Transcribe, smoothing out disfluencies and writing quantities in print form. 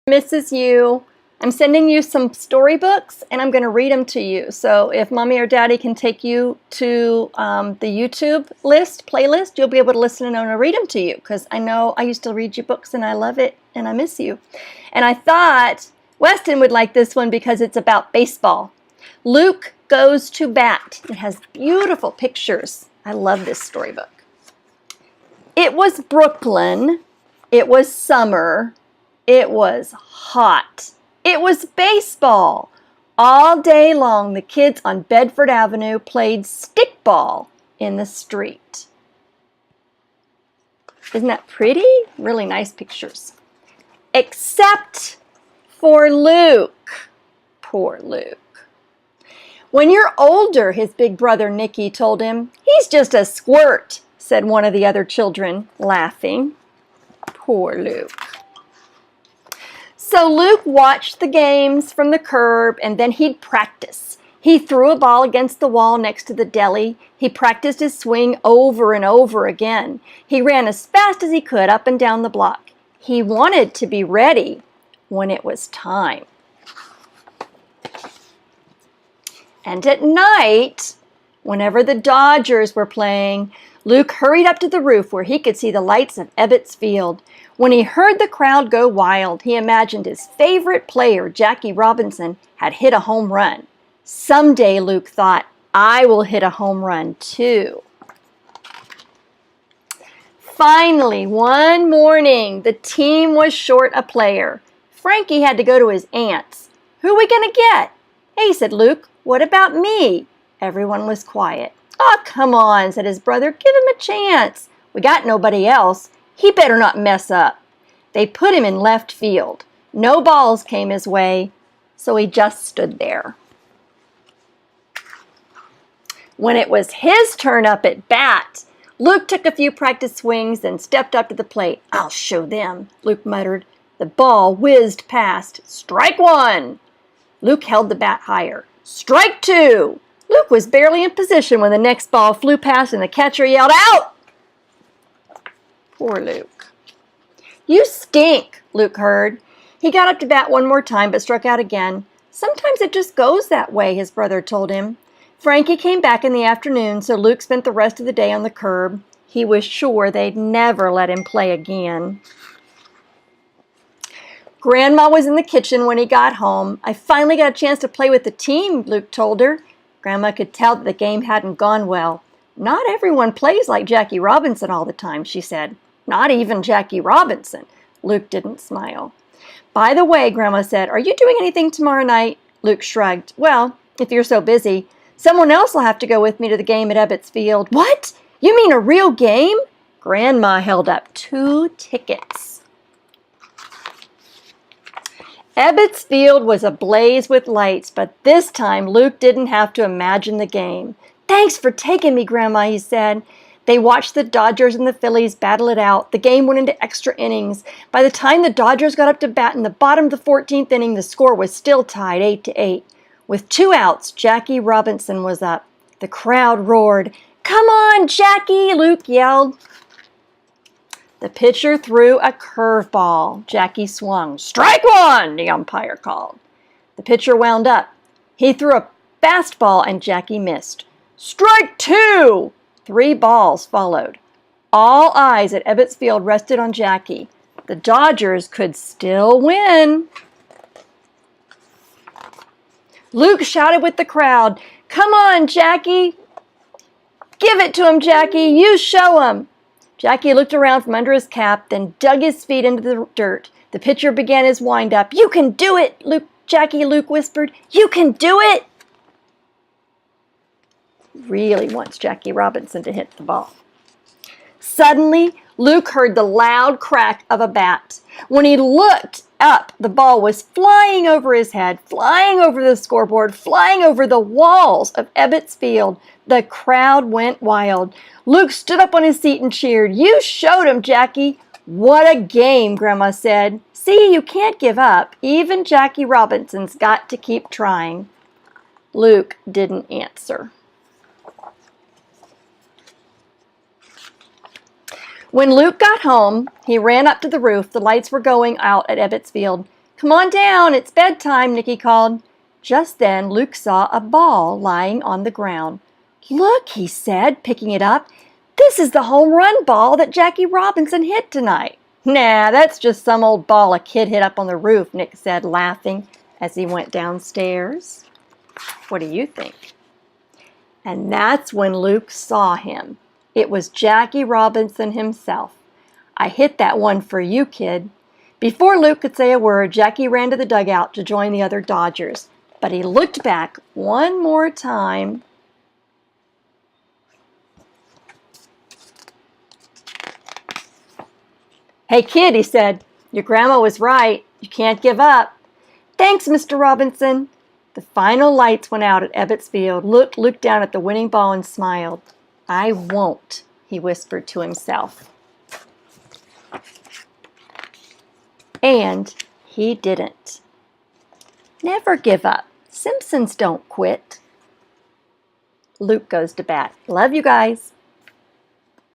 misses you. I'm sending you some storybooks and I'm going to read them to you. So if mommy or daddy can take you to the YouTube playlist, you'll be able to listen and I'm going to read them to you, because I know I used to read you books and I love it and I miss you. And I thought Weston would like this one because it's about baseball. Luke Goes to Bat. It has beautiful pictures. I love this storybook. It was Brooklyn. It was summer. It was hot. It was baseball. All day long, the kids on Bedford Avenue played stickball in the street. Isn't that pretty? Really nice pictures. Except for Luke. Poor Luke. When you're older, his big brother Nicky told him, he's just a squirt, said one of the other children, laughing. Poor Luke. So Luke watched the games from the curb and then he'd practice. He threw a ball against the wall next to the deli. He practiced his swing over and over again. He ran as fast as he could up and down the block. He wanted to be ready when it was time. And at night, whenever the Dodgers were playing, Luke hurried up to the roof where he could see the lights of Ebbets Field. When he heard the crowd go wild, he imagined his favorite player, Jackie Robinson, had hit a home run. Someday, Luke thought, I will hit a home run too. Finally, one morning, the team was short a player. Frankie had to go to his aunt's. Who are we going to get? Hey, said Luke, what about me? Everyone was quiet. Oh, come on, said his brother. Give him a chance. We got nobody else. He better not mess up. They put him in left field. No balls came his way, so he just stood there. When it was his turn up at bat, Luke took a few practice swings and stepped up to the plate. I'll show them, Luke muttered. The ball whizzed past. Strike one. Luke held the bat higher. Strike two. Luke was barely in position when the next ball flew past and the catcher yelled, out! Poor Luke. You stink, Luke heard. He got up to bat one more time but struck out again. Sometimes it just goes that way, his brother told him. Frankie came back in the afternoon, so Luke spent the rest of the day on the curb. He was sure they'd never let him play again. Grandma was in the kitchen when he got home. I finally got a chance to play with the team, Luke told her. Grandma could tell that the game hadn't gone well. Not everyone plays like Jackie Robinson all the time, she said. Not even Jackie Robinson. Luke didn't smile. By the way, Grandma said, are you doing anything tomorrow night? Luke shrugged. Well, if you're so busy, someone else will have to go with me to the game at Ebbets Field. What? You mean a real game? Grandma held up 2 tickets. Ebbets Field was ablaze with lights, but this time Luke didn't have to imagine the game. Thanks for taking me, Grandma, he said. They watched the Dodgers and the Phillies battle it out. The game went into extra innings. By the time the Dodgers got up to bat in the bottom of the 14th inning, the score was still tied 8-8. With 2 outs, Jackie Robinson was up. The crowd roared. Come on, Jackie, Luke yelled. The pitcher threw a curveball. Jackie swung. Strike one, the umpire called. The pitcher wound up. He threw a fastball and Jackie missed. Strike 2! 3 balls followed. All eyes at Ebbets Field rested on Jackie. The Dodgers could still win. Luke shouted with the crowd, Come on, Jackie! Give it to him, Jackie! You show him! Jackie looked around from under his cap, then dug his feet into the dirt. The pitcher began his wind-up. You can do it, Luke whispered. You can do it! Really wants Jackie Robinson to hit the ball. Suddenly, Luke heard the loud crack of a bat. When he looked up, the ball was flying over his head, flying over the scoreboard, flying over the walls of Ebbets Field. The crowd went wild. Luke stood up on his seat and cheered. You showed him, Jackie. What a game, Grandma said. See, you can't give up. Even Jackie Robinson's got to keep trying. Luke didn't answer. When Luke got home, he ran up to the roof. The lights were going out at Ebbets Field. "Come on down, it's bedtime," Nicky called. Just then Luke saw a ball lying on the ground. "Look," he said, picking it up. "This is the home run ball that Jackie Robinson hit tonight." "Nah, that's just some old ball a kid hit up on the roof," Nick said, laughing as he went downstairs. What do you think? And that's when Luke saw him. It was Jackie Robinson himself. "I hit that one for you, kid." Before Luke could say a word, Jackie ran to the dugout to join the other Dodgers. But he looked back one more time. "Hey, kid," he said, "your grandma was right. You can't give up." "Thanks, Mr. Robinson." The final lights went out at Ebbets Field. Luke looked down at the winning ball and smiled. "I won't," he whispered to himself. And he didn't. Never give up. Simpsons don't quit. Luke goes to bat. Love you guys.